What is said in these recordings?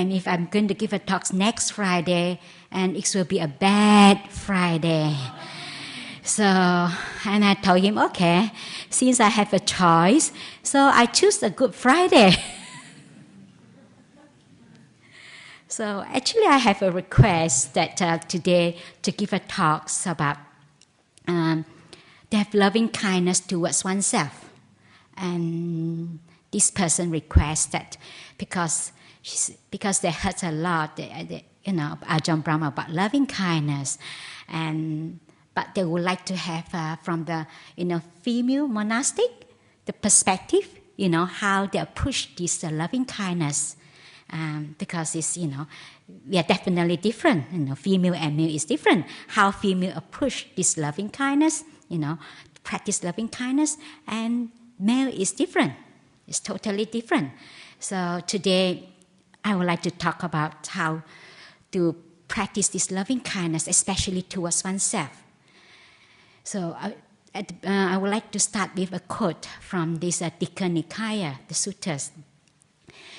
And if I'm going to give a talk next Friday, and it will be a bad Friday. So, and I told him, okay, since I have a choice, so I choose a Good Friday. So actually I have a request that today to give a talk about to have loving kindness towards oneself. And this person requests that because they heard a lot, Ajahn Brahma about loving kindness, but they would like to have from the female monastic the perspective, how they approach this loving kindness, because it's we are definitely different. Female and male is different. How female approach this loving kindness, practice loving kindness, and male is different. It's totally different. So today, I would like to talk about how to practice this loving kindness, especially towards oneself. So I would like to start with a quote from this Dikha Nikaya, the suttas.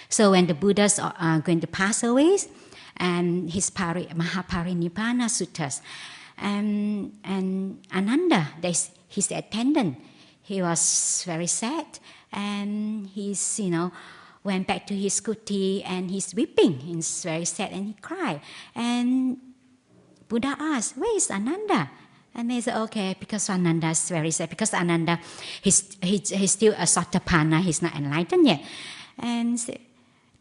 So when the Buddhas are going to pass away, and his Mahaparinibbana suttas, and Ananda, his attendant, he was very sad, and he's went back to his kuti and he's weeping. He's very sad and he cried. And Buddha asked, "Where is Ananda?" And they said, "Okay, because Ananda is very sad. Because Ananda, he's still a Sotapanna. He's not enlightened yet." And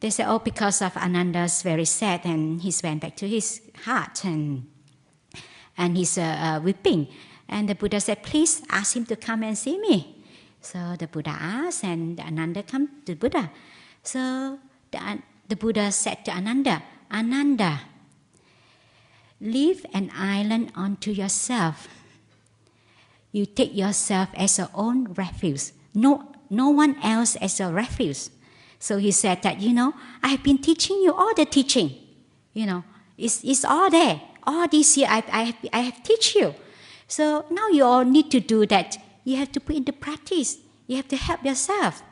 they said, "Oh, because of Ananda's very sad, and he's went back to his heart and he's weeping." And the Buddha said, "Please ask him to come and see me." So the Buddha asked, and Ananda come to Buddha. So the Buddha said to Ananda, "Ananda, leave an island unto yourself. You take yourself as your own refuge. No one else as your refuge." So he said that, "I have been teaching you all the teaching. It's all there. All this year I have teach you. So now you all need to do that. You have to put into practice. You have to help yourself.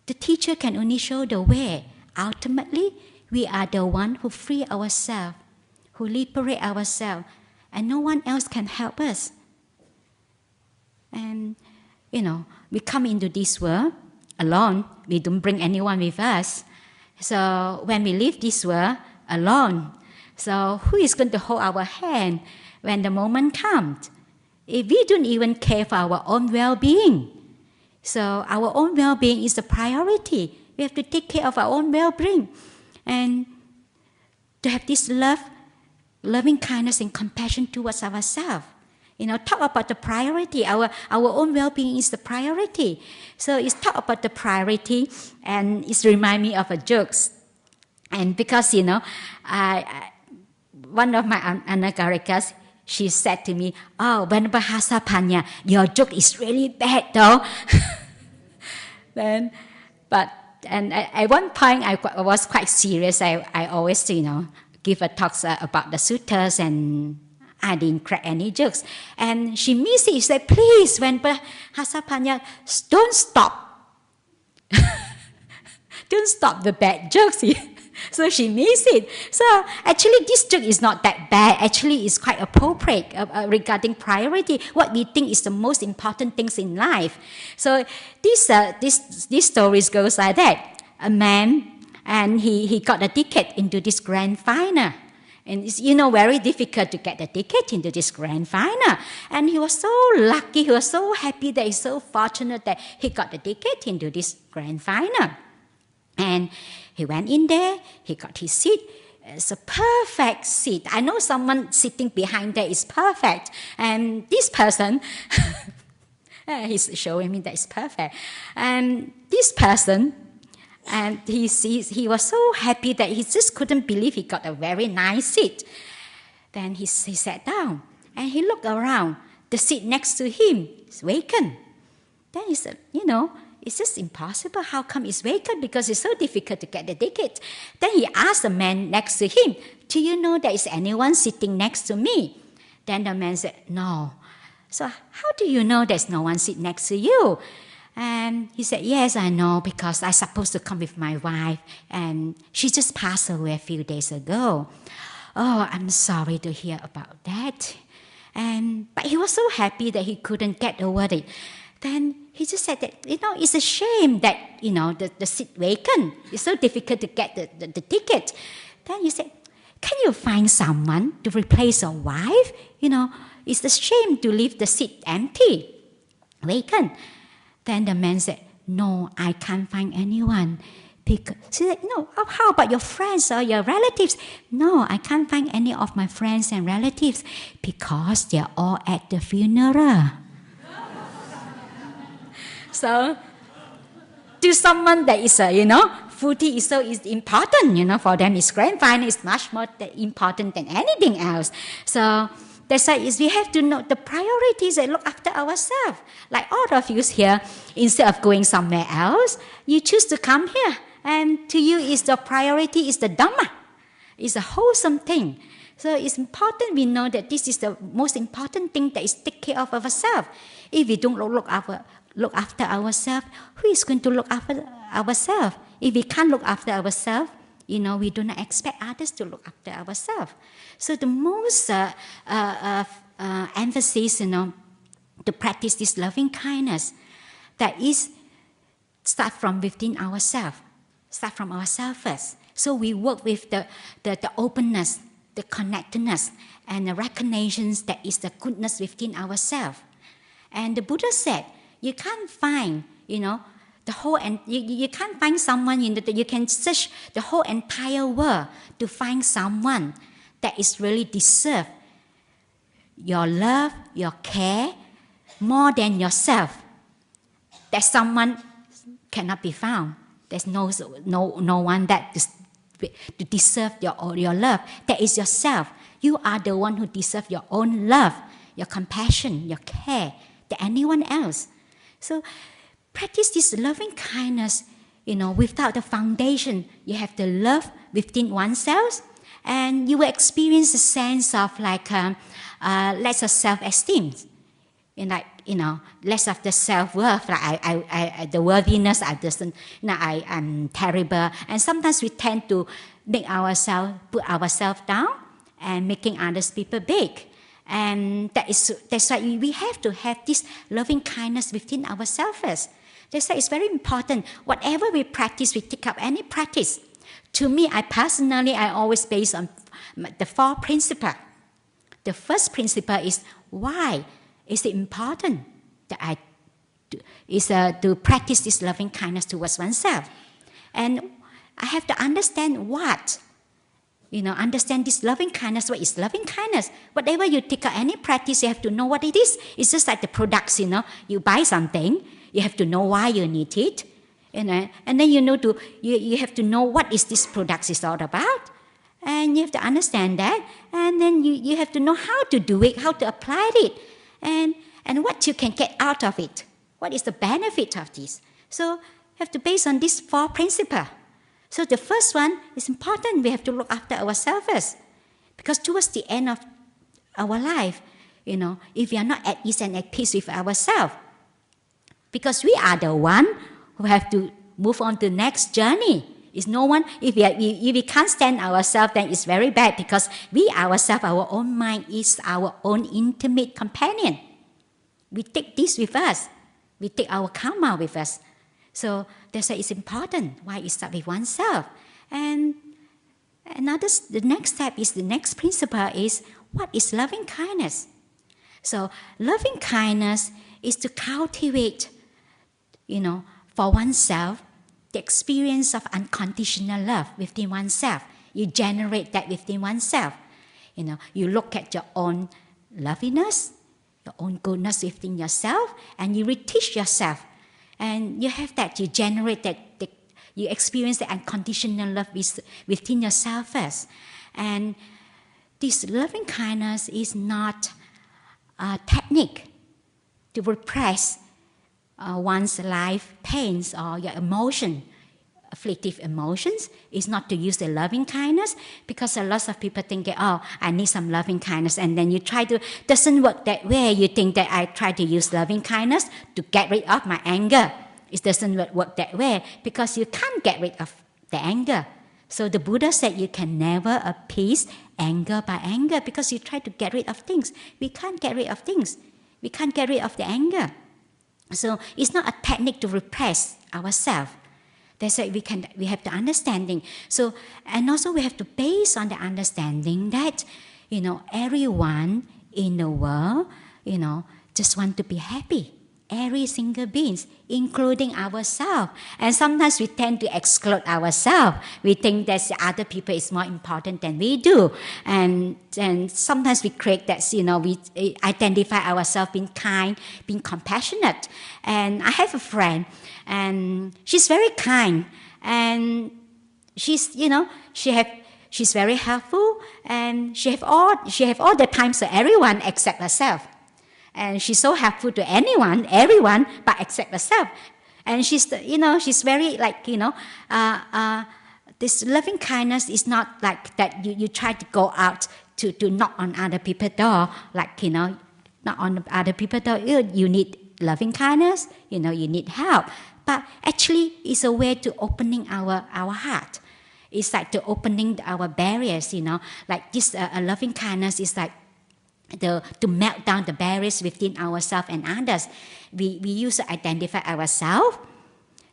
The teacher can only show the way. Ultimately, we are the one who free ourselves, who liberate ourselves, and no one else can help us. And, we come into this world alone. We don't bring anyone with us. So when we leave this world alone, so who is going to hold our hand when the moment comes? If we don't even care for our own well-being, so our own well-being is the priority. We have to take care of our own well-being. And to have this loving kindness and compassion towards ourselves. Talk about the priority. Our own well-being is the priority. So it's talk about the priority, and it reminds me of a joke. And because, one of my anagarikas, she said to me, "Oh, Venerable Hasapanna, your joke is really bad though." And at one point I was quite serious. I always, give a talks about the suttas, and I didn't crack any jokes. And she missed it. She said, "Please, Venerable Hasapanna, don't stop. Don't stop the bad jokes." So she missed it. So actually this joke is not that bad. Actually it's quite appropriate regarding priority, what we think is the most important things in life. So this story goes like that. A man, and he got a ticket into this grand final. And it's, very difficult to get a ticket into this grand final. And he was so lucky, he was so happy, that he's so fortunate that he got the ticket into this grand final. And he went in there, he got his seat. It's a perfect seat. I know someone sitting behind there is perfect. And this person, he's showing me that it's perfect. And this person, and he was so happy that he just couldn't believe he got a very nice seat. Then he sat down, and he looked around. The seat next to him is vacant. Then he said, it's just impossible. How come it's vacant? Because it's so difficult to get the ticket. Then he asked the man next to him, "Do you know there is anyone sitting next to me?" Then the man said, "No." "So how do you know there's no one sitting next to you?" And he said, yes, I know, because I'm supposed to come with my wife, and she just passed away a few days ago. Oh, I'm sorry to hear about that. But he was so happy that he couldn't get over it. Then he just said that, it's a shame that, the seat vacant. It's so difficult to get the ticket. Then he said, can you find someone to replace your wife? It's a shame to leave the seat empty, vacant. Then the man said, no, I can't find anyone. Because she said, no, how about your friends or your relatives? No, I can't find any of my friends and relatives because they're all at the funeral. So, to someone that is, food is so important, for them, it's grand final is much more important than anything else. So, that's why we have to know the priorities and look after ourselves. Like all of you here, instead of going somewhere else, you choose to come here. And to you, the priority is the Dhamma. It's a wholesome thing. So it's important we know that this is the most important thing, that is take care of ourselves. If we don't look after ourselves, who is going to look after ourselves? If we can't look after ourselves, we do not expect others to look after ourselves. So the most emphasis, to practice this loving kindness, that is start from within ourselves. Start from ourselves first. So we work with the openness, the connectedness, and the recognition that is the goodness within ourselves. And the Buddha said, you can't find, the whole, and you can't find someone, that you can search the whole entire world to find someone that is really deserve your love, your care, more than yourself. That someone cannot be found. There's no one that to deserve your love. That is yourself. You are the one who deserves your own love, your compassion, your care, than anyone else. So practice this loving kindness, without the foundation. You have the love within oneself, and you will experience a sense of less of self-esteem. Less of the self-worth, the worthiness, I'm terrible. And sometimes we tend to put ourselves down and making others people big. And that's why we have to have this loving kindness within ourselves first. That's why it's very important. Whatever we practice, we take up any practice. To me, I always base on the 4 principles. The first principle is, why is it important that to practice this loving kindness towards oneself? And I have to understand what. Understand this loving kindness. What is loving kindness? Whatever you take up any practice, you have to know what it is. It's just like the products, You buy something, you have to know why you need it. And then you have to know what is this product is all about. And you have to understand that. And then you have to know how to do it, how to apply it. And what you can get out of it. What is the benefit of this? So you have to base on these 4 principles. So the first one is important. We have to look after ourselves first. Because towards the end of our life, if we are not at ease and at peace with ourselves, because we are the one who have to move on to the next journey. It's no one, if we can't stand ourselves, then it's very bad, because we ourselves, our own mind is our own intimate companion. We take this with us. We take our karma with us. So that's why it's important. Why it starts with oneself. And the next step is, the next principle is, what is loving kindness? So loving kindness is to cultivate, for oneself, the experience of unconditional love within oneself. You generate that within oneself. You look at your own loveliness, your own goodness within yourself, and you reteach yourself. And you have that, you generate that, you experience the unconditional love within yourself first. And this loving kindness is not a technique to repress one's life pains or your afflictive emotions. Is not to use the loving kindness, because a lot of people think, I need some loving kindness, and then you try to, doesn't work that way. You think that I try to use loving kindness to get rid of my anger. It doesn't work that way because you can't get rid of the anger. So the Buddha said you can never appease anger by anger because you try to get rid of things. We can't get rid of things. We can't get rid of the anger. So it's not a technique to repress ourselves. That's why we have the understanding. So, and also we have to base on the understanding that, everyone in the world, just want to be happy. Every single being, including ourselves. And sometimes we tend to exclude ourselves. We think that other people is more important than we do. And sometimes we create that, we identify ourselves being kind, being compassionate. And I have a friend, and she's very kind. And she's very helpful. And she have all the time for everyone except herself. And she's so helpful to everyone, but except herself. And she's very this loving kindness is not like that you try to go out to knock on other people's door, knock on other people's door. You need loving kindness, you need help. But actually, it's a way to opening our heart. It's like to opening our barriers, like this loving kindness is like to melt down the barriers within ourselves and others. We used to identify ourselves.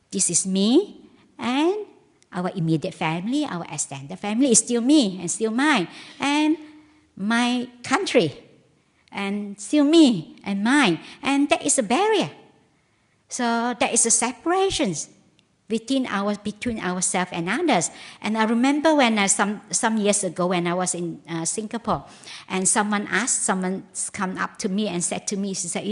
This is me, and our immediate family, our extended family is still me and still mine, and my country, and still me and mine. And that is a barrier. So that is a separation between ourselves and others. And I remember when some years ago when I was in Singapore, and someone come up to me and said to me, she said,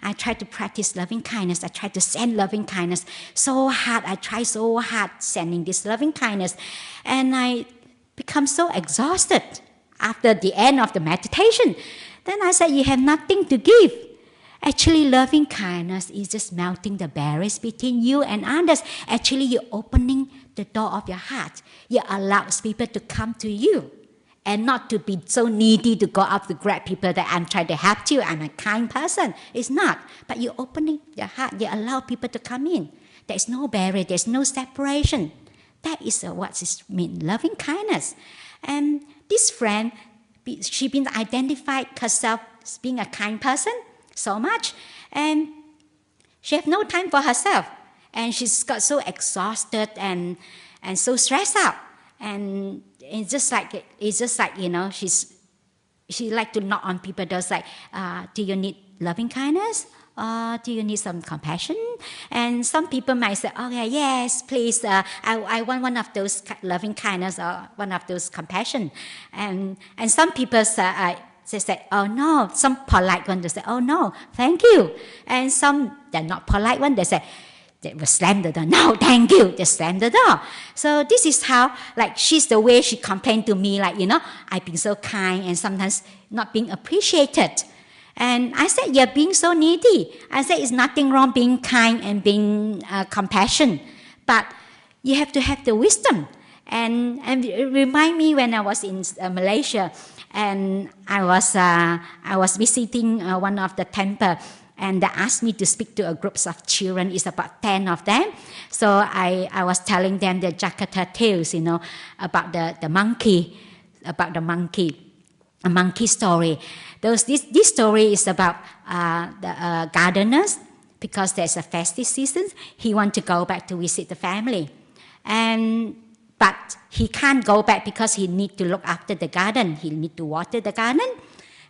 I try to practice loving kindness. I try to send loving kindness so hard. I try so hard sending this loving kindness. And I become so exhausted after the end of the meditation. Then I said, you have nothing to give. Actually, loving kindness is just melting the barriers between you and others. Actually, you're opening the door of your heart. You allow people to come to you and not to be so needy to go up to grab people that I'm trying to help you. I'm a kind person. It's not. But you're opening your heart. You allow people to come in. There's no barrier. There's no separation. That is what it means, loving kindness. And this friend, she been identified herself as being a kind person so much, and she have no time for herself, and she's got so exhausted and so stressed out, and it's just like she like to knock on people's doors like, do you need loving kindness? Do you need some compassion? And some people might say, okay, yes, please, I want one of those loving kindness or one of those compassion. And some people say, they say, oh no. Some polite ones, they say, oh no, thank you. And some, they're not polite ones, they will slam the door. No, thank you. They slam the door. So this is how, she's the way she complained to me, I've been so kind and sometimes not being appreciated. And I said, you're being so needy. I said, it's nothing wrong being kind and being compassionate, but you have to have the wisdom. And it remind me when I was in Malaysia, and I was visiting one of the temple, and they asked me to speak to a group of children. It's about 10 of them. So I was telling them the Jakarta tales, about the monkey, a monkey story. This story is about the gardeners, because there's a festive season. He wants to go back to visit the family, but he can't go back because he need to look after the garden. He need to water the garden,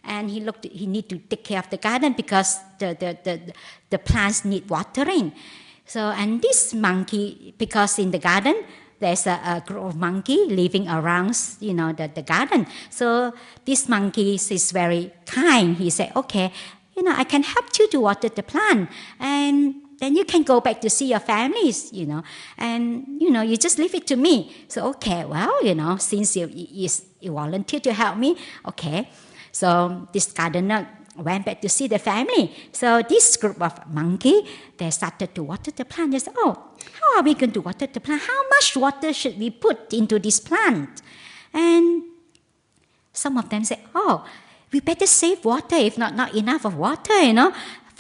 and he need to take care of the garden because the plants need watering. So, and this monkey, because in the garden there's a group of monkey living around, the garden. So this monkey is very kind. He said, okay, I can help you to water the plant, and then you can go back to see your families, and, you just leave it to me. So, okay, well, since you volunteered to help me, okay. So this gardener went back to see the family. So this group of monkey, they started to water the plant. They said, oh, how are we going to water the plant? How much water should we put into this plant? And some of them said, oh, we better save water if not enough of water,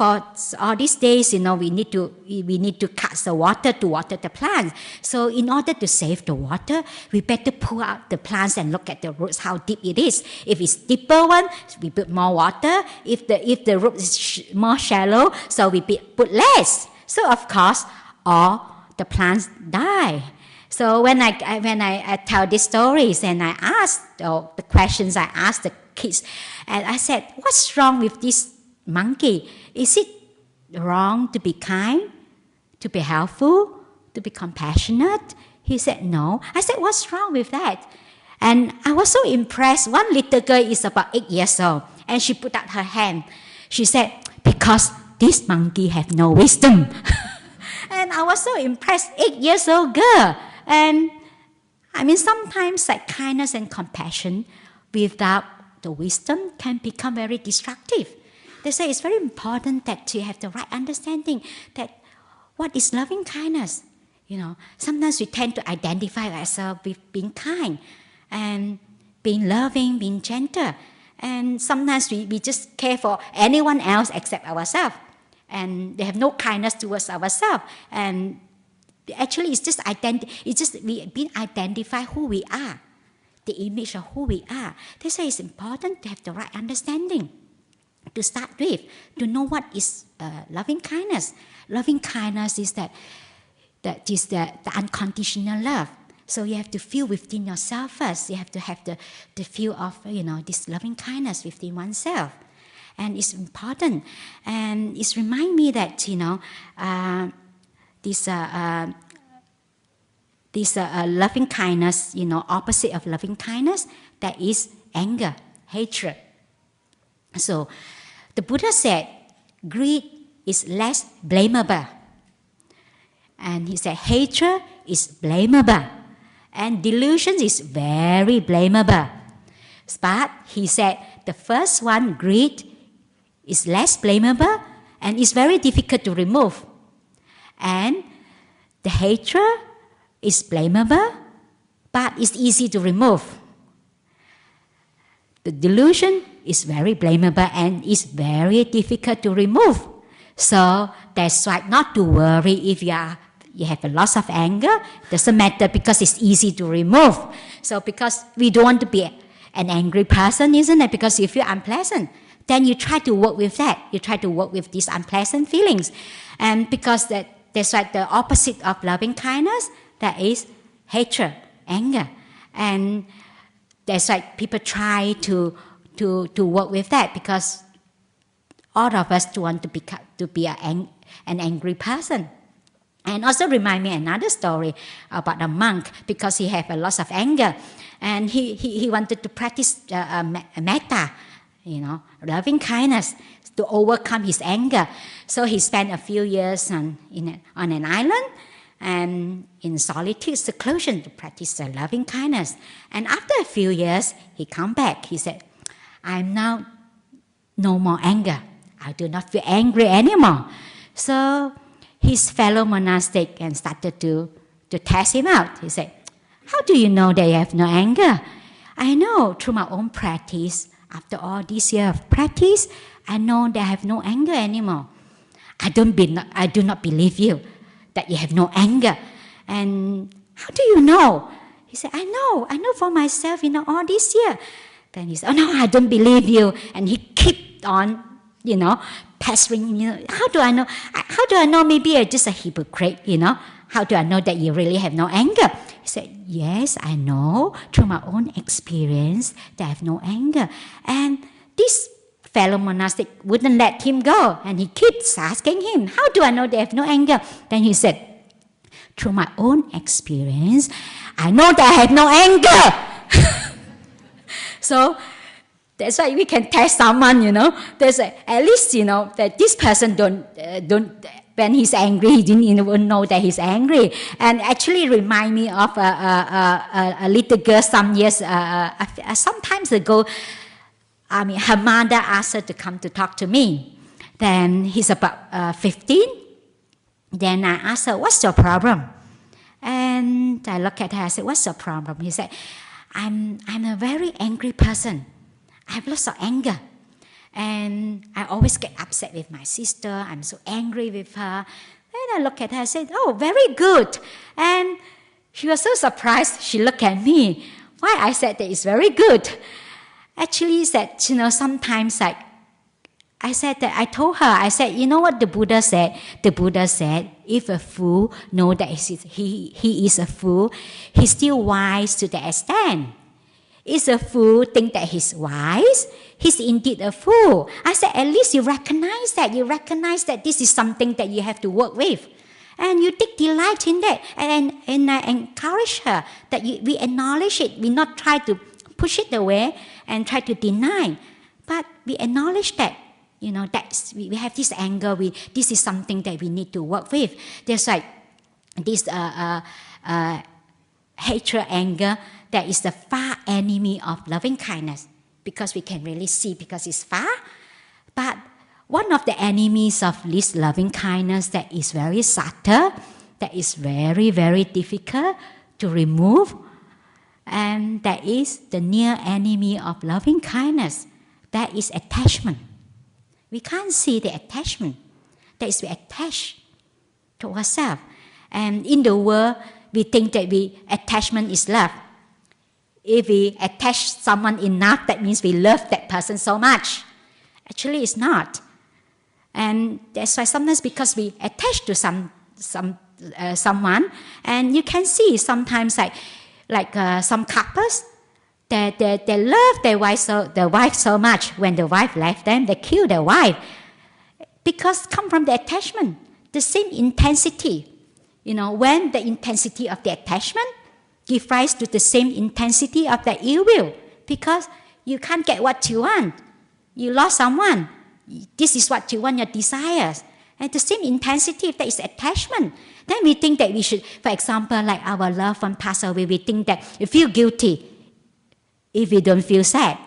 for all these days, we need to cut the water to water the plants. So in order to save the water, we better pull out the plants and look at the roots, how deep it is. If it's deeper one, we put more water. If the root is more shallow, so we put less. So of course, all the plants die. So when I tell these stories and I ask the questions I ask the kids, and I said, what's wrong with this monkey? Is it wrong to be kind, to be helpful, to be compassionate? He said, no. I said, what's wrong with that? And I was so impressed. One little girl is about 8 years old, and she put out her hand. She said, because this monkey have no wisdom. And I was so impressed, 8 years old girl. And sometimes like kindness and compassion without the wisdom can become very destructive. They say it's very important that you have the right understanding that what is loving kindness. Sometimes we tend to identify ourselves with being kind and being loving, being gentle. And sometimes we just care for anyone else except ourselves. And they have no kindness towards ourselves. And actually, it's just we being identify who we are, the image of who we are. They say it's important to have the right understanding to start with, to know what is loving kindness. Loving kindness is the unconditional love. So you have to feel within yourself first. You have to have the feel of this loving kindness within oneself, and it's important. And it reminds me that this loving kindness, opposite of loving kindness, that is anger, hatred. So the Buddha said, greed is less blamable. And he said, hatred is blamable. And delusion is very blamable. But he said, the first one, greed, is less blamable and is very difficult to remove. And the hatred is blamable, but it's easy to remove. The delusion is very blamable and is very difficult to remove. So that's why not to worry if you have a loss of anger. Doesn't matter because it's easy to remove. So because we don't want to be an angry person, isn't it? Because you feel unpleasant. Then you try to work with that. You try to work with these unpleasant feelings. And because that's why the opposite of loving kindness, that is hatred, anger. And that's why people try to work with that, because all of us want to be an angry person. And also remind me another story about a monk, because he had a lot of anger. And he wanted to practice metta, loving kindness, to overcome his anger. So he spent a few years on an island and in solitude, seclusion, to practice loving kindness. And after a few years, he come back. He said, I'm now no more anger. I do not feel angry anymore. So his fellow monastic and started to test him out. He said, how do you know that you have no anger? I know through my own practice. After all these years of practice, I know that I have no anger anymore. I do not believe you that you have no anger. And how do you know? He said, I know for myself, all this year. Then he said, oh no, I don't believe you. And he kept on, pestering, how do I know? How do I know? Maybe I'm just a hypocrite, How do I know that you really have no anger? He said, yes, I know through my own experience that I have no anger. And this fellow monastic wouldn't let him go. And he keeps asking him, how do I know they have no anger? Then he said, through my own experience, I know that I have no anger. So that's why we can test someone, There's at least, that this person don't when he's angry, he didn't even know that he's angry. And actually remind me of a little girl some times ago. Her mother asked her to come to talk to me. Then he's about 15. Then I asked her, what's your problem? And I look at her, I said, what's your problem? He said, I'm a very angry person. I have lots of anger. And I always get upset with my sister. I'm so angry with her. And I look at her and said, oh, very good. And she was so surprised. She looked at me. Why I said that it's very good? Actually, said, sometimes I told her, I said, you know what the Buddha said? The Buddha said, if a fool know that he is a fool, he's still wise to the extent. Is a fool think that he's wise? He's indeed a fool. I said, at least you recognize that. You recognize that this is something that you have to work with. And you take delight in that. And I encourage her that we acknowledge it. We not try to push it away and try to deny. But we acknowledge that, we have this anger. This is something that we need to work with. There's like this hatred, anger, that is the far enemy of loving kindness, because we can really see because it's far. But one of the enemies of this loving kindness that is very subtle, that is very, very difficult to remove, and that is the near enemy of loving kindness, that is attachment. We can't see the attachment. That is we attach to ourselves. And in the world, we think that attachment is love. If we attach someone enough, that means we love that person so much. Actually, it's not. And that's why sometimes because we attach to someone, and you can see sometimes like some couples, they love their wife so much. When the wife left them, they kill their wife because come from the attachment, the same intensity. When the intensity of the attachment give rise to the same intensity of the ill will, because you can't get what you want. You lost someone. This is what you want, your desires. And the same intensity, if there is attachment, then we think that we should, for example, like our loved one passed away, we think that we feel guilty if we don't feel sad.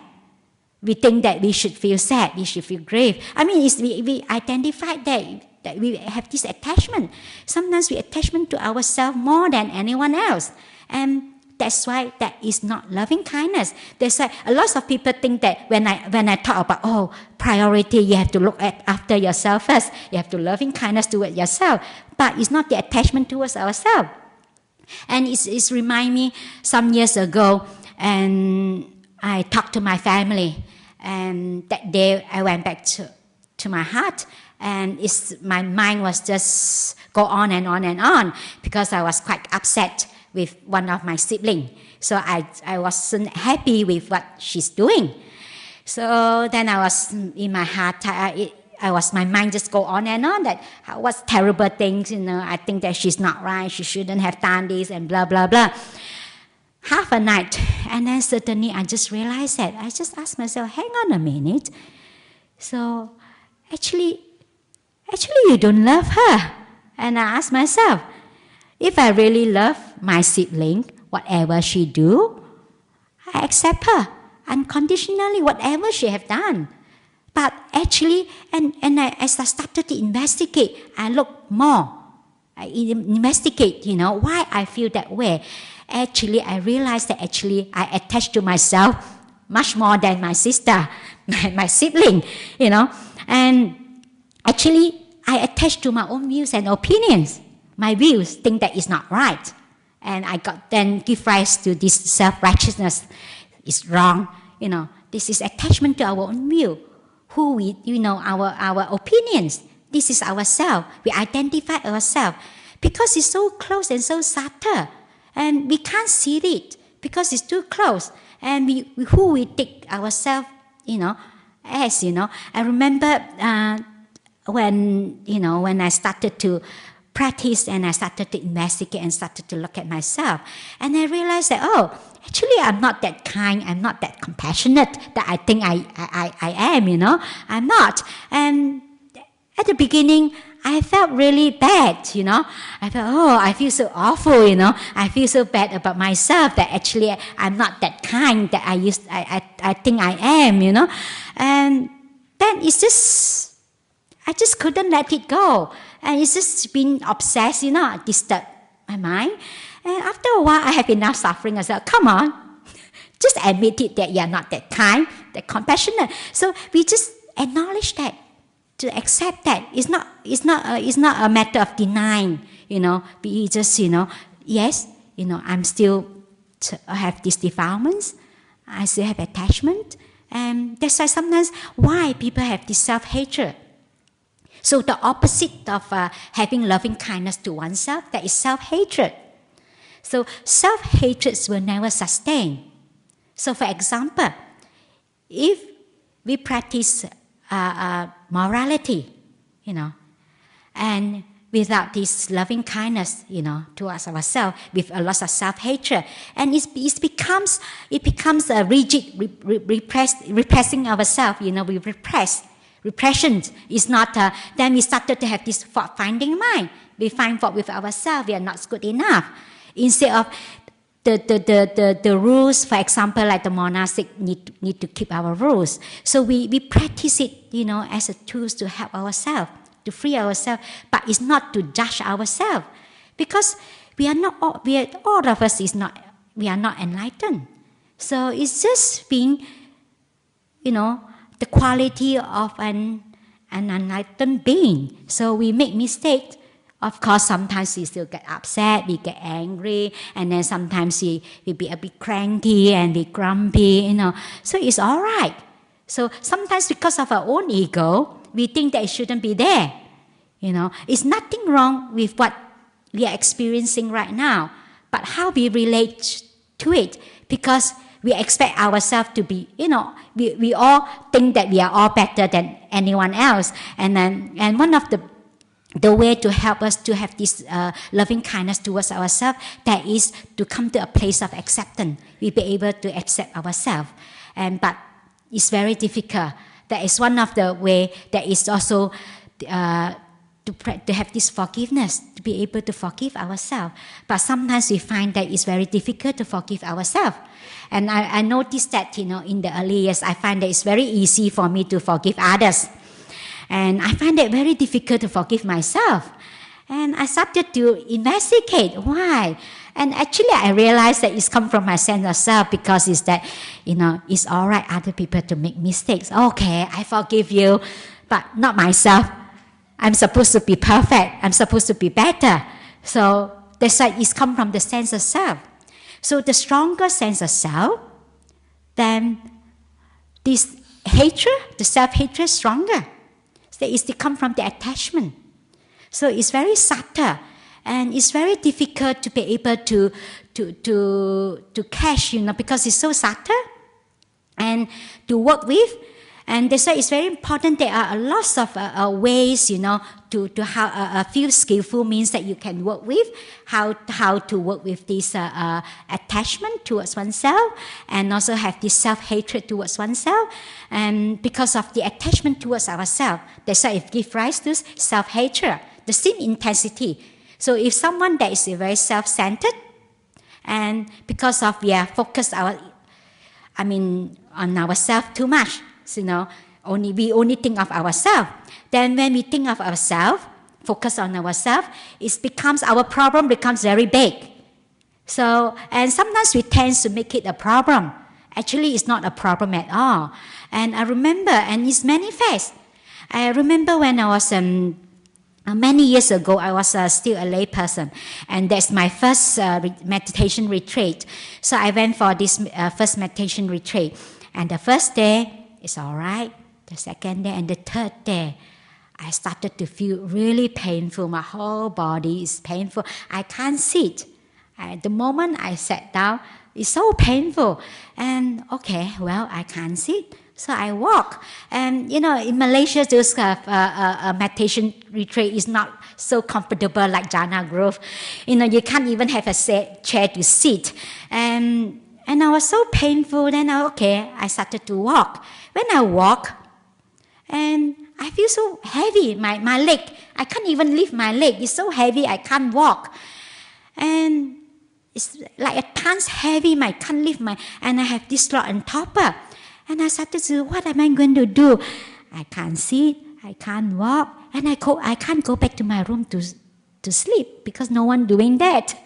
We think that we should feel sad, we should feel grave. We identify that we have this attachment. Sometimes we attachment to ourselves more than anyone else. And that's why that is not loving kindness. That's why a lot of people think that when I talk about, priority, you have to look after yourself first. You have to loving kindness towards yourself. But it's not the attachment towards ourselves. And it's remind me some years ago, and I talked to my family. And that day I went back to my heart. And my mind was just go on and on and on, because I was quite upset with one of my siblings. So I wasn't happy with what she's doing. So then I was in my heart, my mind just go on and on that what's terrible things, I think that she's not right, she shouldn't have done this and blah, blah, blah. Half a night, and then suddenly I just realized that. I just asked myself, hang on a minute. So actually you don't love her. And I asked myself, if I really love my sibling, whatever she do, I accept her unconditionally, whatever she have done. But actually, as I started to investigate, I look more. I investigate, why I feel that way. Actually, I realized that I attach to myself much more than my sister, my sibling, And actually, I attach to my own views and opinions. My views think that it's not right. And I then give rise to this self-righteousness. It's wrong. This is attachment to our own view. Our opinions. This is ourselves. We identify ourselves. Because it's so close and so subtle. And we can't see it because it's too close. And who we take ourselves, as. I remember when I started to practice and I started to investigate and started to look at myself. And I realized that, actually I'm not that kind, I'm not that compassionate that I think I am, I'm not. And at the beginning, I felt really bad, I felt, I feel so awful, I feel so bad about myself that actually I'm not that kind that I think I am, And then I just couldn't let it go. And it's just been obsessed, disturbed my mind. And after a while, I have enough suffering. I said, come on, just admit it that you're not that kind, that compassionate. So we just acknowledge that, to accept that. It's not a matter of denying, We just, yes, I'm still have these defilements. I still have attachment. And that's why sometimes why people have this self-hatred. So the opposite of having loving kindness to oneself, that is self-hatred. So self-hatred will never sustain. So for example, if we practice morality, and without this loving kindness, towards ourselves, with a lot of self-hatred, and it becomes a rigid, repressing ourselves. We repress. Repression is not. Then we started to have this fault-finding mind. We find fault with ourselves. We are not good enough. Instead of the rules, for example, like the monastic need to keep our rules. So we practice it, as a tool to help ourselves, to free ourselves. But it's not to judge ourselves, because we are not. All of us is not. We are not enlightened. So it's just being, the quality of an enlightened being. So we make mistakes. Of course, sometimes we still get upset, we get angry, and then sometimes we be a bit cranky and be grumpy, So it's all right. So sometimes because of our own ego, we think that it shouldn't be there. It's nothing wrong with what we are experiencing right now, but how we relate to it, because we expect ourselves to be, we all think that we are all better than anyone else. And one of the way to help us to have this loving kindness towards ourselves, that is to come to a place of acceptance. We be able to accept ourselves. But it's very difficult. That is one of the way that is also to have this forgiveness, to be able to forgive ourselves. But sometimes we find that it's very difficult to forgive ourselves. And I noticed that, in the early years, I find that it's very easy for me to forgive others. And I find it very difficult to forgive myself. And I started to investigate why. And actually, I realized that it's come from my sense of self, because it's that, it's all right other people to make mistakes. Okay, I forgive you, but not myself. I'm supposed to be perfect. I'm supposed to be better. So that's why it's come from the sense of self. So the stronger sense of self, then this hatred, the self-hatred, is stronger. So it's come from the attachment. So it's very subtle, and it's very difficult to be able to catch, because it's so subtle, and to work with. And that's why it's very important. There are a lot of ways, to how feel skillful means that you can work with, how to work with this attachment towards oneself, and also have this self-hatred towards oneself. And because of the attachment towards ourselves, that's why it gives rise to self-hatred, the same intensity. So if someone that is very self-centered, and because of we are focused on ourselves too much, we only think of ourselves. Then when we think of ourselves, focus on ourselves, our problem becomes very big. So, and sometimes we tend to make it a problem. Actually, it's not a problem at all. And I remember, and it's manifest. I remember when I was many years ago, I was still a lay person, and that's my first meditation retreat. So I went for this first meditation retreat, and the first day, it's all right. The second day and the third day, I started to feel really painful. My whole body is painful. I can't sit. The moment I sat down, it's so painful. And okay, well, I can't sit. So I walk. And, in Malaysia, those meditation retreat is not so comfortable like Jhana Grove. You can't even have a chair to sit. And I was so painful. Then, I started to walk. When I walk, and I feel so heavy, my leg. I can't even lift my leg. It's so heavy, I can't walk. And it's like a tons heavy, I can't lift and I have this lot on top. And I started to, what am I going to do? I can't sit, I can't walk, and I can't go back to my room to sleep, because no one doing that.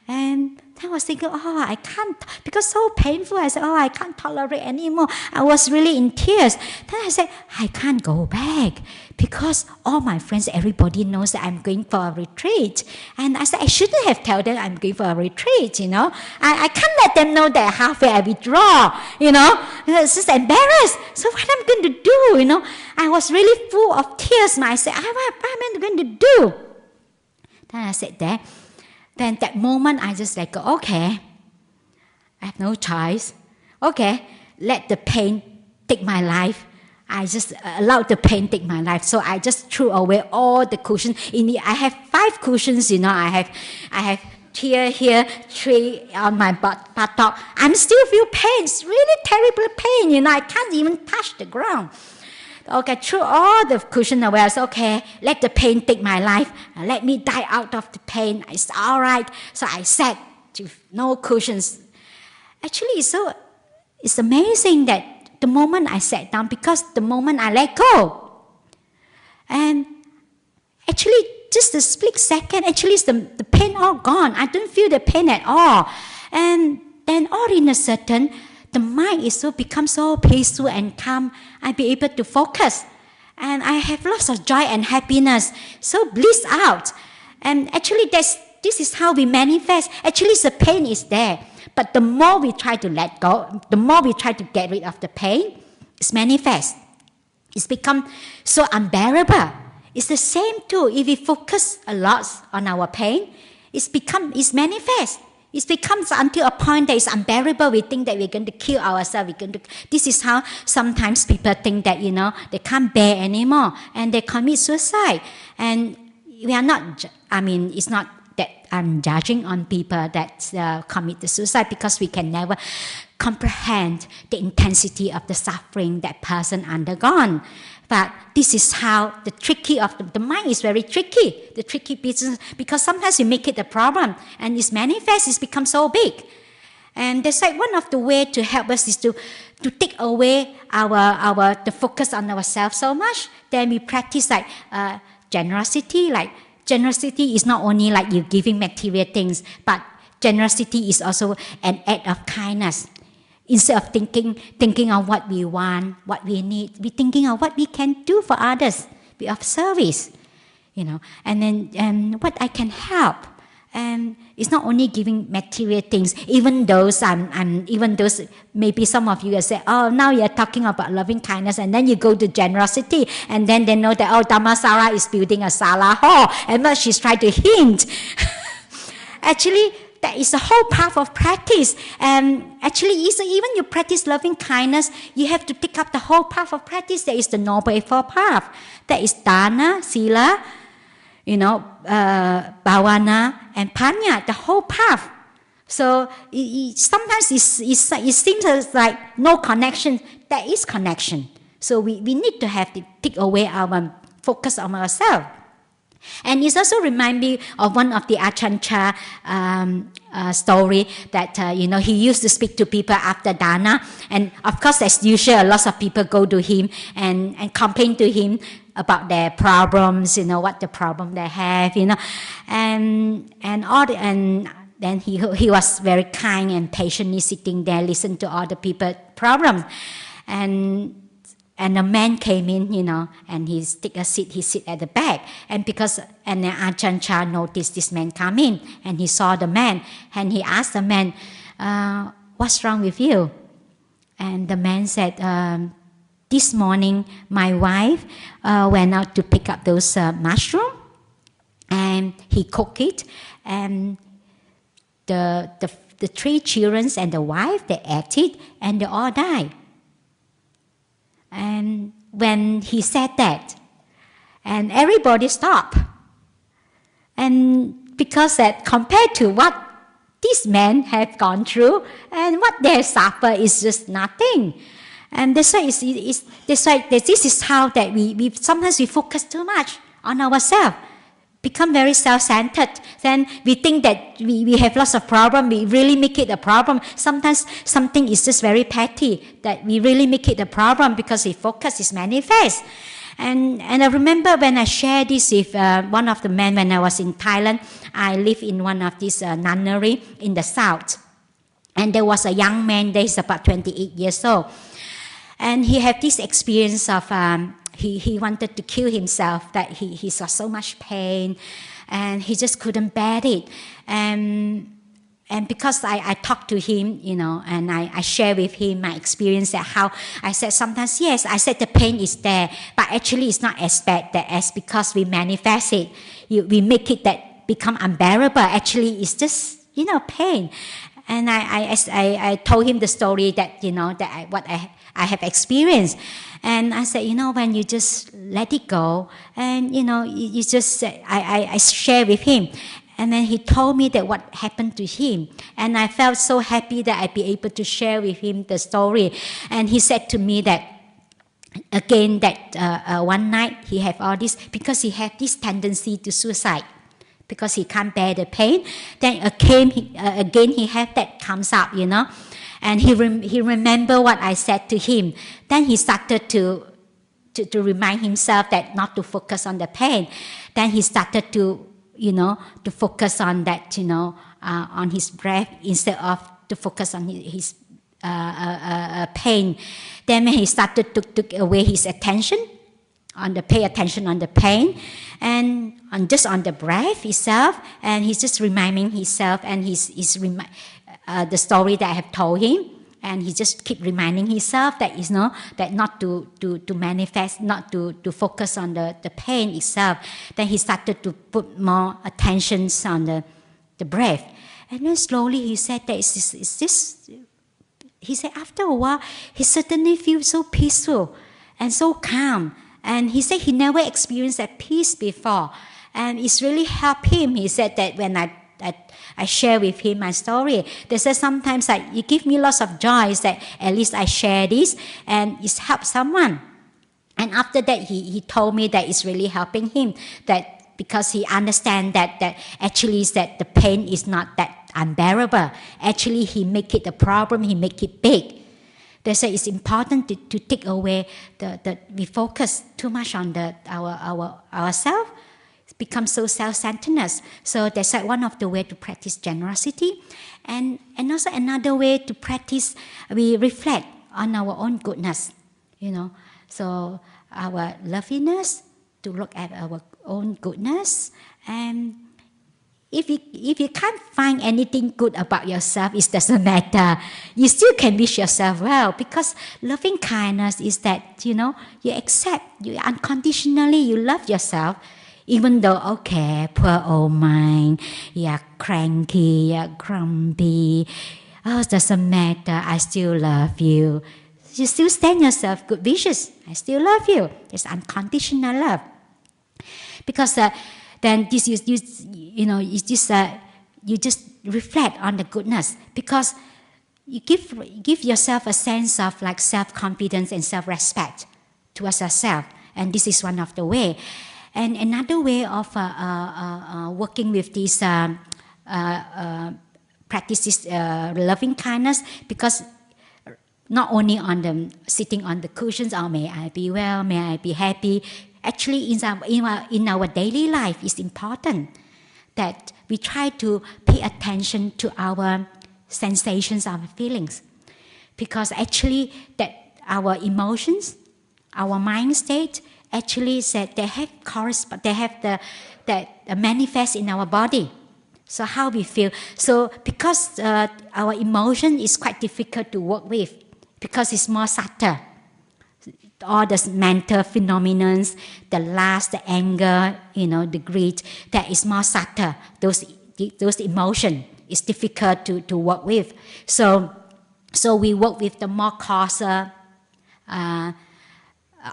And Then I was thinking, oh, I can't, because so painful. I said, oh, I can't tolerate anymore. I was really in tears. Then I said, I can't go back because all my friends, everybody knows that I'm going for a retreat. And I said, I shouldn't have told them I'm going for a retreat, I can't let them know that halfway I withdraw, It's just embarrassed. So what am I going to do, I was really full of tears. I said, what am I going to do? Then I said that. Then that moment I just like, okay, I have no choice. Okay, let the pain take my life. I just allowed the pain take my life. So I just threw away all the cushions. I have 5 cushions, I have here, 3 on my buttock. I'm still feel pain. It's really terrible pain, I can't even touch the ground. Okay, threw all the cushion away. I said, okay, let the pain take my life. Let me die out of the pain. It's all right. So I sat with no cushions. Actually, it's amazing that the moment I sat down, because the moment I let go, and actually just a split second, actually the pain all gone. I don't feel the pain at all. And then all in a sudden, the mind is become so peaceful and calm. I be able to focus. And I have lots of joy and happiness. So bliss out. And actually this is how we manifest. Actually the pain is there. But the more we try to let go, the more we try to get rid of the pain, it's manifest. It's become so unbearable. It's the same too. If we focus a lot on our pain, it's manifest. It becomes until a point that it's unbearable. We think that we're going to kill ourselves. This is how sometimes people think that, they can't bear anymore and they commit suicide. And we are not, it's not that I'm judging on people that commit the suicide, because we can never comprehend the intensity of the suffering that person undergone. But this is how the tricky of the mind is very tricky. The tricky business, because sometimes you make it a problem and it's manifest, it's become so big. And that's like one of the way to help us is to take away the focus on ourselves so much. Then we practice like generosity. Like generosity is not only like you giving material things, but generosity is also an act of kindness. Instead of thinking of what we want, what we need, we're thinking of what we can do for others, be of service, and then what I can help. And it's not only giving material things. Even those maybe some of you will say, oh, now you're talking about loving kindness, and then you go to generosity, and then they know that, oh, Dhammasara is building a Sala hall, and what she's trying to hint. Actually, that is the whole path of practice. And actually, even you practice loving kindness, you have to pick up the whole path of practice. There is the Noble Eightfold Path. That is Dana, Sila, Bhavana, and Panya, the whole path. So sometimes it seems like no connection. There is connection. So we need to have to take away our focus on ourselves. And it also reminds me of one of the Ajahn Chah story that, he used to speak to people after dana. And of course, as usual, lots of people go to him and complain to him about their problems, what the problem they have, and then he was very kind and patiently sitting there, listening to all the people's problems. And a man came in, and he take a seat. He sit at the back, and then Ajahn Chah noticed this man come in, and he saw the man, and he asked the man, "What's wrong with you?" And the man said, "This morning my wife went out to pick up those mushrooms, and he cooked it, and the 3 children and the wife, they ate it, and they all died." And when he said that, and everybody stopped. And because that compared to what these men have gone through and what they suffer is just nothing. And that's why this is how that we sometimes we focus too much on ourselves, become very self-centered. Then we think that we have lots of problems. We really make it a problem. Sometimes something is just very petty that we really make it a problem because we focus is manifest. And I remember when I shared this with one of the men when I was in Thailand. I lived in one of these nunnery in the south. And there was a young man, he's about 28 years old. And he had this experience of, he wanted to kill himself, that he saw so much pain, and he just couldn't bear it. And because I talked to him, and I share with him my experience, that how I said sometimes, yes, I said the pain is there, but actually it's not as bad as because we manifest it. We make it that become unbearable. Actually, it's just, pain. And I told him the story that, what I have experienced. And I said, when you just let it go, and, you just, I share with him. And then he told me that what happened to him. And I felt so happy that I'd be able to share with him the story. And he said to me that, again, that one night he had all this, because he had this tendency to suicide, because he can't bear the pain. Then again he had that comes up, And he remembered what I said to him. Then he started to remind himself that not to focus on the pain. Then he started to focus on that, on his breath instead of to focus on his pain. Then when he started to took away his attention, pay attention on the pain, and just on the breath itself, and he's just reminding himself, and the story that I have told him, and he just keep reminding himself that that not to manifest, not to focus on the pain itself. Then he started to put more attention on the breath, and then slowly he said that he said after a while he suddenly feels so peaceful and so calm, and he said he never experienced that peace before, and it's really helped him. He said that when I share with him my story, they said sometimes you give me lots of joy, that at least I share this and it's helped someone. And after that he told me that it's really helping him, that because he understands that actually is that the pain is not that unbearable. Actually he make it a problem, he make it big. They say it's important to take away we focus too much on ourselves. Become so self-centeredness. So that's one of the ways to practice generosity. And also another way to practice, we reflect on our own goodness, So our loveliness, to look at our own goodness. And if you can't find anything good about yourself, it doesn't matter. You still can wish yourself well, because loving kindness is that, you accept, you unconditionally, you love yourself. Even though, okay, poor old mind, you're cranky, you're grumpy, it doesn't matter, I still love you. You still send yourself good wishes, I still love you. It's unconditional love. Because then this you just reflect on the goodness, because you give yourself a sense of like self-confidence and self-respect towards yourself, and this is one of the way. And another way of working with these practices, loving kindness, because not only on the sitting on the cushions, may I be well, may I be happy. Actually, in our daily life, it's important that we try to pay attention to our sensations, our feelings, because actually that our emotions, our mind state, actually said they have that manifest in our body. So how we feel. So because our emotion is quite difficult to work with, because it's more subtle. All the mental phenomena, the lust, the anger, the greed, that is more subtle. Those emotions is difficult to work with. So we work with the more coarser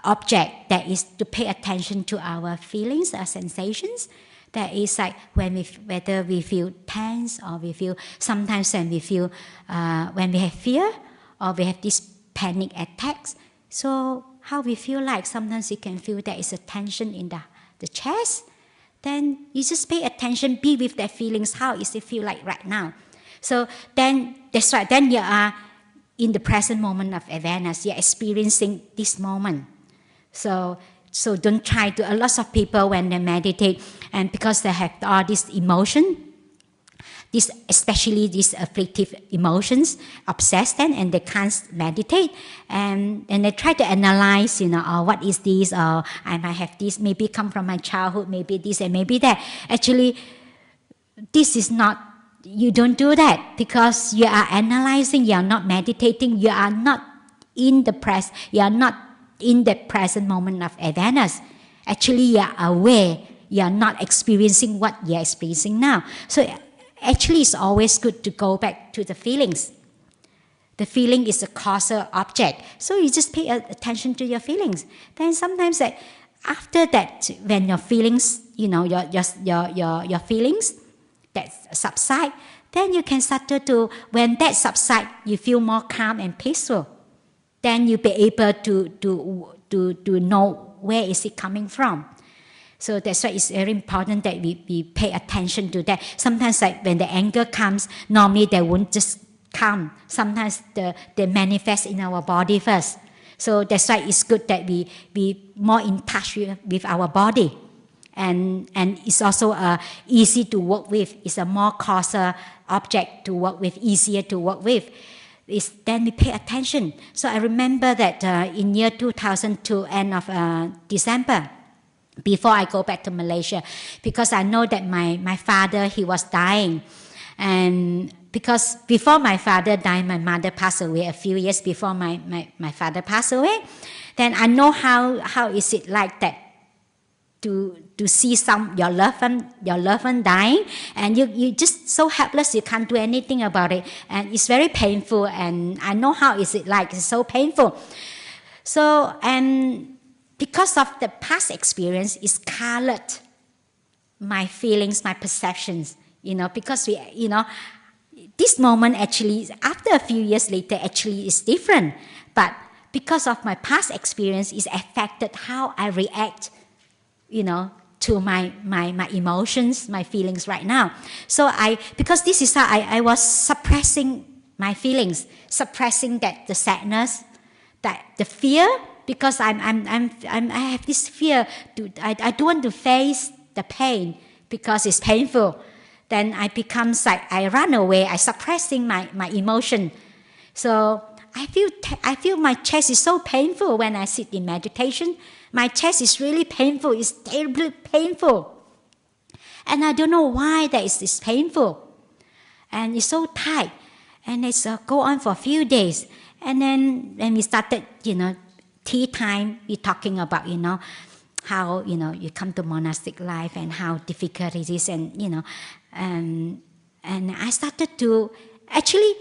object, that is to pay attention to our feelings, our sensations. That is like whether we feel tense, or we feel sometimes when we feel when we have fear, or we have these panic attacks. So how we feel like sometimes you can feel there is a tension in the chest. Then you just pay attention, be with that feelings. How is it feel like right now? So then that's right. Then you are in the present moment of awareness. You're experiencing this moment. So So don't try to. A lot of people when they meditate, and because they have all this emotion, especially these afflictive emotions, obsess them, and they can't meditate, and they try to analyze, oh, what is this, or I might have this, maybe come from my childhood, maybe this and maybe that. Actually, this is not. You don't do that because you are analyzing. You are not meditating. You are not in the present. You are not in the present moment of awareness. Actually, you are aware. You are not experiencing what you are experiencing now. So actually, it's always good to go back to the feelings. The feeling is a causal object. So you just pay attention to your feelings. Then sometimes after that, when your feelings, your feelings that subside, then you can start to, when that subside, you feel more calm and peaceful. Then you'll be able to know where is it coming from. So that's why it's very important that we pay attention to that. Sometimes when the anger comes, normally they won't just come. Sometimes they manifest in our body first. So that's why it's good that we be more in touch with our body. And it's also easy to work with. It's a more causal object to work with, easier to work with. Then we pay attention. So I remember that in year 2002, end of December, before I go back to Malaysia, because I know that my father, he was dying. And because before my father died, my mother passed away a few years before my father passed away. Then I know how is it like that to see your loved one dying, and you just so helpless, you can't do anything about it, and it's very painful. And I know how is it like. It's so painful. So and because of the past experience, it's colored my feelings, my perceptions. Because this moment actually, after a few years later, actually is different. But because of my past experience, it's affected how I react, to my emotions, my feelings right now. So because this is how I was suppressing my feelings, suppressing the sadness, the fear, because I have this fear. I don't want to face the pain because it's painful. Then I become I run away. I suppressing my emotion. So I feel my chest is so painful when I sit in meditation. My chest is really painful. It's terribly painful. And I don't know why that is this painful. And it's so tight. And it's go on for a few days. And then when we started, tea time, we're talking about, how, you come to monastic life and how difficult it is. And, and I started to, actually,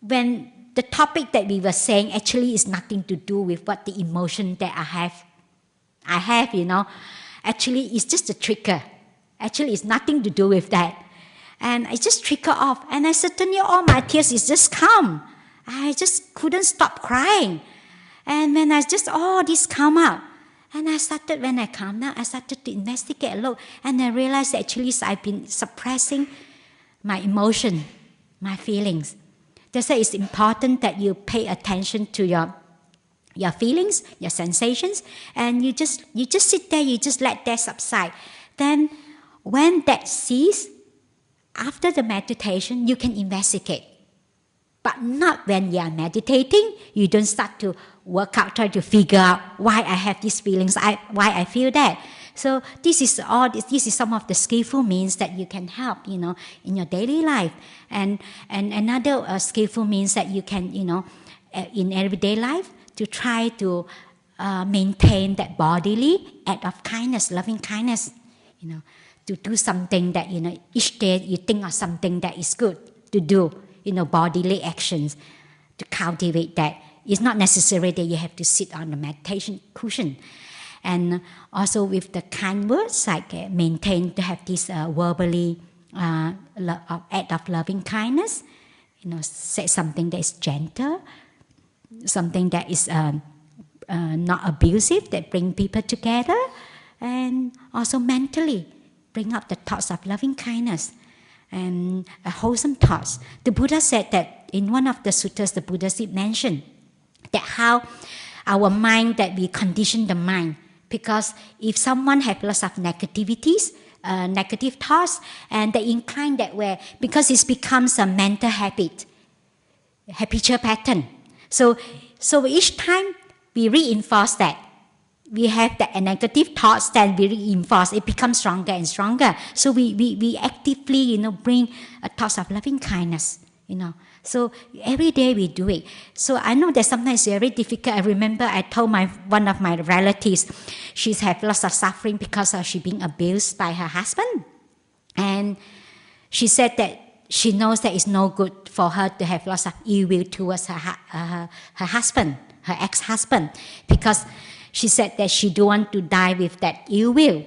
when the topic that we were saying actually is nothing to do with what the emotion that I have, actually it's just a trigger. Actually, it's nothing to do with that. And I just trigger off. And I suddenly, all my tears is just come. I just couldn't stop crying. And when I just, all this come out. And when I calmed down, I started to investigate a lot. And I realized that actually I've been suppressing my emotion, my feelings. That's why it's important that you pay attention to your feelings, your sensations, and you just sit there, you just let that subside. Then when that ceases, after the meditation, you can investigate. But not when you are meditating. You don't start to work out, try to figure out why I have these feelings, why I feel that. So this is some of the skillful means that you can help, in your daily life. And another skillful means that you can, in everyday life, to try to maintain that bodily act of kindness, loving kindness, to do something that, each day you think of something that is good to do, bodily actions, to cultivate that. It's not necessary that you have to sit on the meditation cushion. And also with the kind words, like maintain to have this verbally act of loving kindness, say something that is gentle, something that is not abusive, that bring people together, and also mentally bring up the thoughts of loving kindness and wholesome thoughts. The Buddha said that in one of the suttas, the Buddha mentioned that how our mind, that we condition the mind Because if someone has lots of negativities, negative thoughts, and they incline that way, because it becomes a mental habitual pattern. So each time we reinforce that, we have the negative thoughts, then we reinforce, it becomes stronger and stronger. So we actively, bring a thought of loving kindness, So every day we do it. So I know that sometimes it's very difficult. I remember I told one of my relatives, she's had lots of suffering because she being abused by her husband. And she said that she knows that it's no good for her to have lots of ill will towards her husband, her ex-husband, because she said that she don't want to die with that ill will.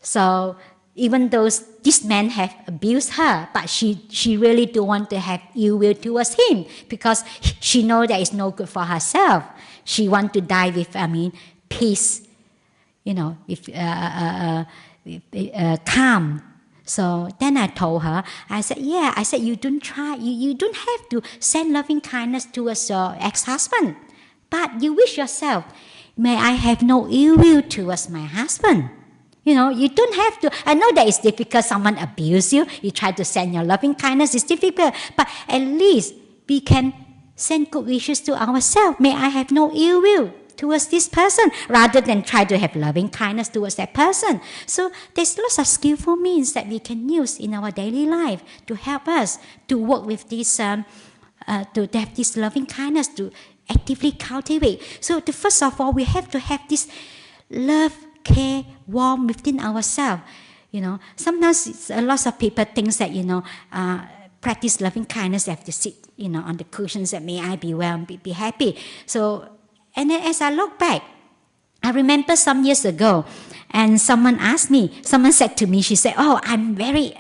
So even though this man have abused her, but she really don't want to have ill will towards him, because she knows that it's no good for herself. She want to die with, peace, with calm. So then I told her, I said, you don't try, you don't have to send loving kindness towards your ex-husband, but you wish yourself, may I have no ill will towards my husband. You don't have to. I know that it's difficult. Someone abuse you. You try to send your loving kindness. It's difficult. But at least we can send good wishes to ourselves. May I have no ill will towards this person, rather than try to have loving kindness towards that person. So there's lots of skillful means that we can use in our daily life to help us to work with this, to have this loving kindness, to actively cultivate. So first of all, we have to have this love, care, warmth within ourselves. Sometimes a lot of people think that, practice loving kindness, they have to sit, on the cushions that may I be well and be happy. So, and then as I look back, I remember some years ago, and someone said to me, she said, I'm very,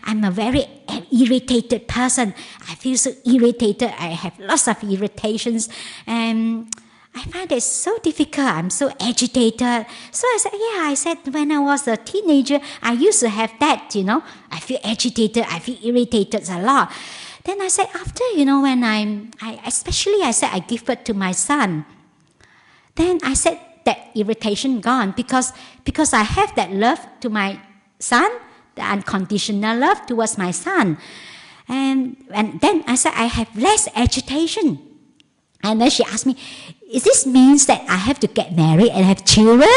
I'm a very irritated person. I feel so irritated. I have lots of irritations. And I find it so difficult. I'm so agitated. So I said, when I was a teenager, I used to have that, I feel agitated, I feel irritated a lot. Then I said, after, when I give birth to my son, then I said that irritation gone because I have that love to my son, the unconditional love towards my son. And then I said, I have less agitation. And then she asked me, is this means that I have to get married and have children?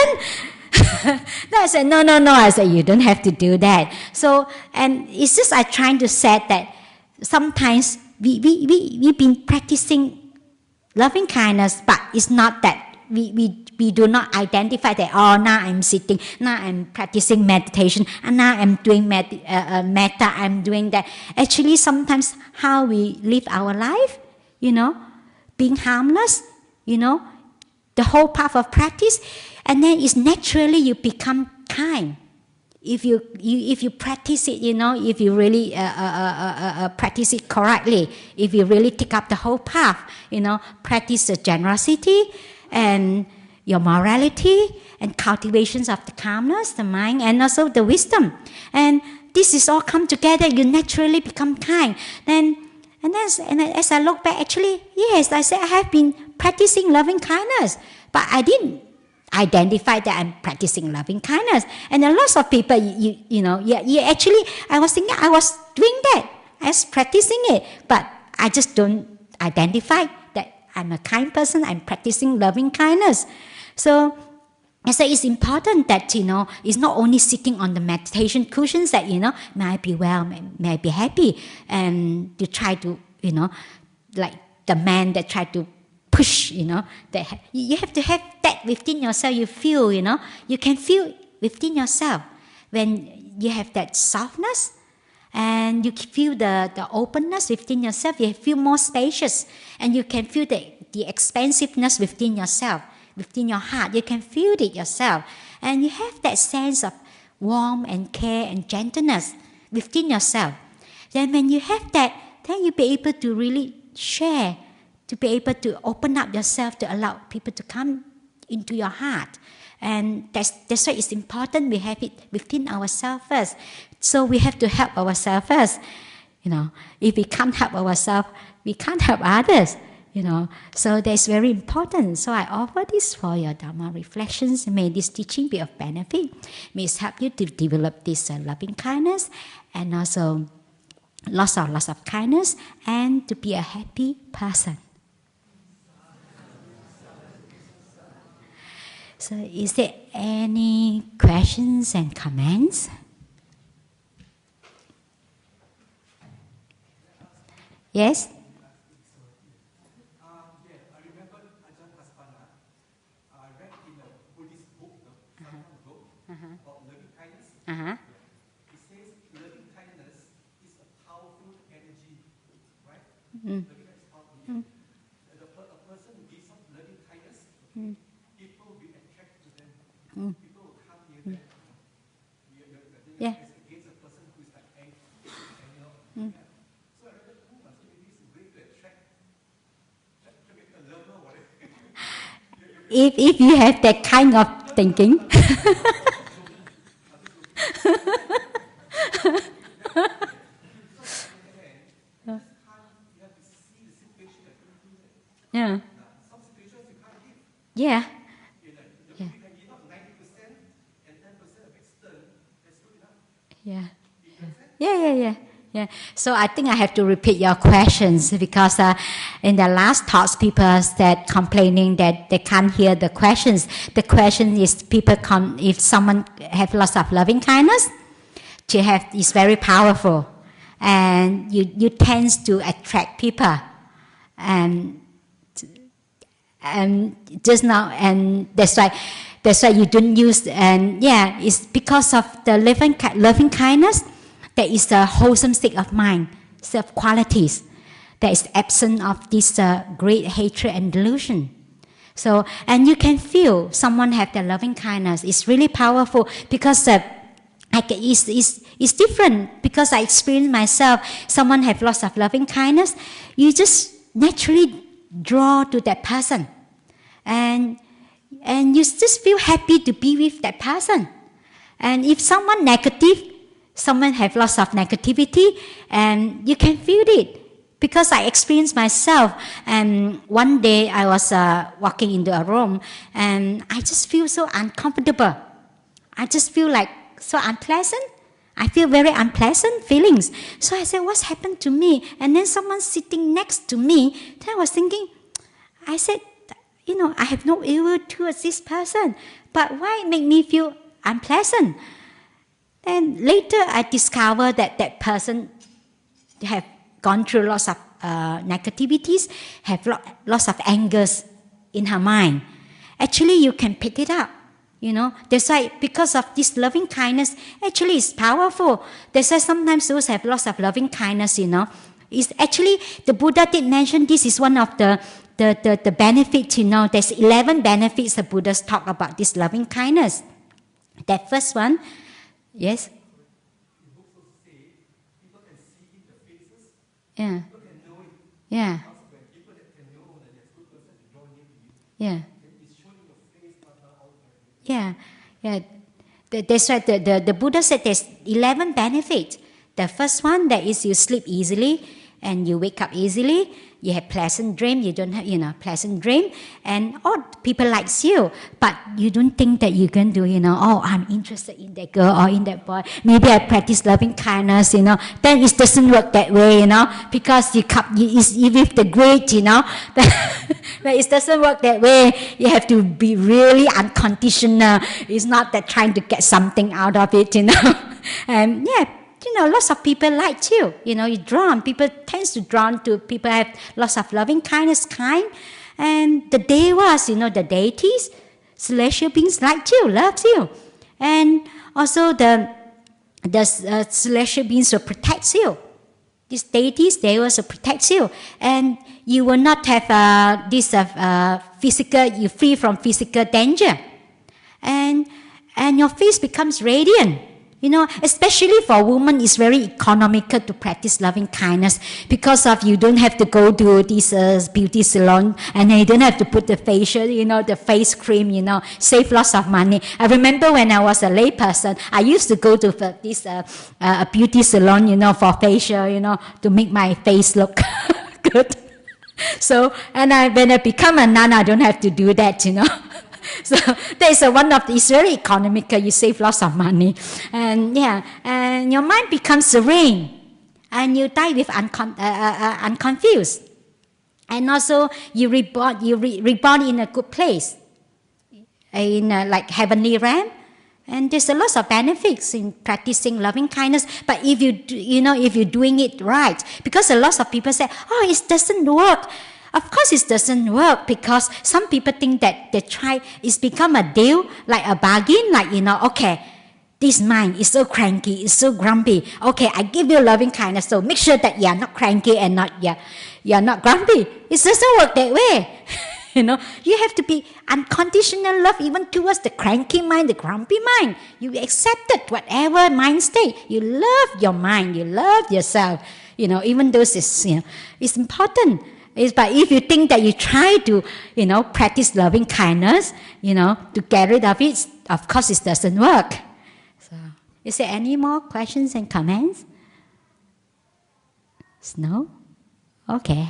No, I said, no. I said, you don't have to do that. So, and it's just I trying to say that sometimes we've been practicing loving kindness, but it's not that we do not identify that, now I'm sitting, now I'm practicing meditation, and now I'm doing metta, I'm doing that. Actually, sometimes how we live our life, being harmless, the whole path of practice, and then it's naturally you become kind. If you practice it, if you really practice it correctly, if you really take up the whole path, practice the generosity and your morality and cultivations of the calmness, the mind, and also the wisdom, and this is all come together. You naturally become kind. And as I look back, actually, yes, I said I have been practicing loving kindness, but I didn't identify that I'm practicing loving kindness. And a lot of people, actually, I was thinking I was doing that, I was practicing it, but I just don't identify that I'm a kind person, I'm practicing loving kindness. So I say it's important that, it's not only sitting on the meditation cushions that, may I be well, may I be happy, and to try to, like the man that tried to push, that you have to have that within yourself. You feel, you can feel within yourself when you have that softness, and you feel the openness within yourself. You feel more spacious, and you can feel the expansiveness within yourself. Within your heart, you can feel it yourself, and you have that sense of warmth and care and gentleness within yourself. Then when you have that, then you'll be able to really share, to be able to open up yourself, to allow people to come into your heart. And that's why it's important we have it within ourselves first. So we have to help ourselves first. If we can't help ourselves, we can't help others. So that's very important. So I offer this for your Dharma reflections. May this teaching be of benefit. May it help you to develop this loving kindness and also lots of kindness and to be a happy person. So is there any questions and comments? Yes? I remember Ajahn Hasapanna. I read in a Buddhist book some time ago about loving kindness. It says loving kindness is a powerful energy, right? Loving kindness is powerful. A person who gives up loving kindness, people will attract to them. People will come near them. Yeah. It's against a person who is like angry, So I read that maybe this is a way to attract a lover, whatever. If you have that kind of thinking. Yeah. Some situations you can't give. Yeah. You can give up 90% and 10% of external. That's good enough. Yeah. So I think I have to repeat your questions because in the last talks, people said complaining that they can't hear the questions. The question is if someone have lots of loving kindness, is very powerful, and you tend to attract people, and just now, and that's why you don't use, and it's because of the loving kindness. There is a wholesome state of mind, self qualities. There is absence of this great hatred and delusion. So, and you can feel someone have the loving kindness. It's really powerful because it's different. Because I experienced myself, someone have lots of loving kindness. You just naturally draw to that person, and you just feel happy to be with that person. And if someone negative, someone have lots of negativity, and you can feel it. Because I experienced myself, and one day I was walking into a room, and I just feel so uncomfortable. I just feel like so unpleasant. I feel very unpleasant feelings. So I said, what's happened to me? And then someone sitting next to me, then I was thinking, I said, I have no ill will towards this person, but why it make me feel unpleasant? And later I discovered that person have gone through lots of negativities, have lots of angers in her mind. Actually, you can pick it up. That's why, because of this loving kindness, actually it's powerful. That's why sometimes those have lots of loving kindness, It's actually, the Buddha did mention this is one of the benefits, There's 11 benefits the Buddhas talk about this loving kindness. That first one, yes? The books also say people can see in the faces. Yeah. People can know it. Yeah. Because when people that can know that there's a good person to draw near to you, Yeah. it's showing your face, but not outwardly. Yeah. That's right. The Buddha said there's 11 benefits. The first one, that is you sleep easily and you wake up easily. You have pleasant dream. You don't have, pleasant dream. And all people likes you. But you don't think that you can do, I'm interested in that girl or in that boy. Maybe I practice loving kindness, Then it doesn't work that way, Because you with the great, but it doesn't work that way. You have to be really unconditional. It's not that trying to get something out of it, And lots of people like you. You're drawn. People tends to drawn to people have lots of loving kindness, kind. And the devas, the deities, celestial beings like you, loves you. And also the celestial beings will protect you. These deities, they also protect you. And you will not have this physical, you're free from physical danger. And your face becomes radiant. Especially for women, it's very economical to practice loving kindness because of you don't have to go to this beauty salon, and you don't have to put the facial, the face cream, save lots of money. I remember when I was a lay person, I used to go to this beauty salon, for facial, to make my face look good. So, and when I become a nun, I don't have to do that, you know. So that's one of the, it's very economical. You save lots of money, and yeah, and your mind becomes serene, and you die with unconfused, and also you reborn in a good place, in like heavenly realm. And there's a lot of benefits in practicing loving kindness. But if if you're doing it right, because a lot of people say, "Oh, it doesn't work." Of course, it doesn't work, because some people think that they try. It's become a deal, like a bargain. Like, okay, this mind is so cranky, it's so grumpy. Okay, I give you loving kindness, so make sure that you are not cranky and you're not grumpy. It doesn't work that way. You have to be unconditional love even towards the cranky mind, the grumpy mind. You accepted whatever mind state. You love your mind. You love yourself. Even though it's important. But if you think that you try to, practice loving kindness, to get rid of it, of course it doesn't work. So, is there any more questions and comments? No? Okay.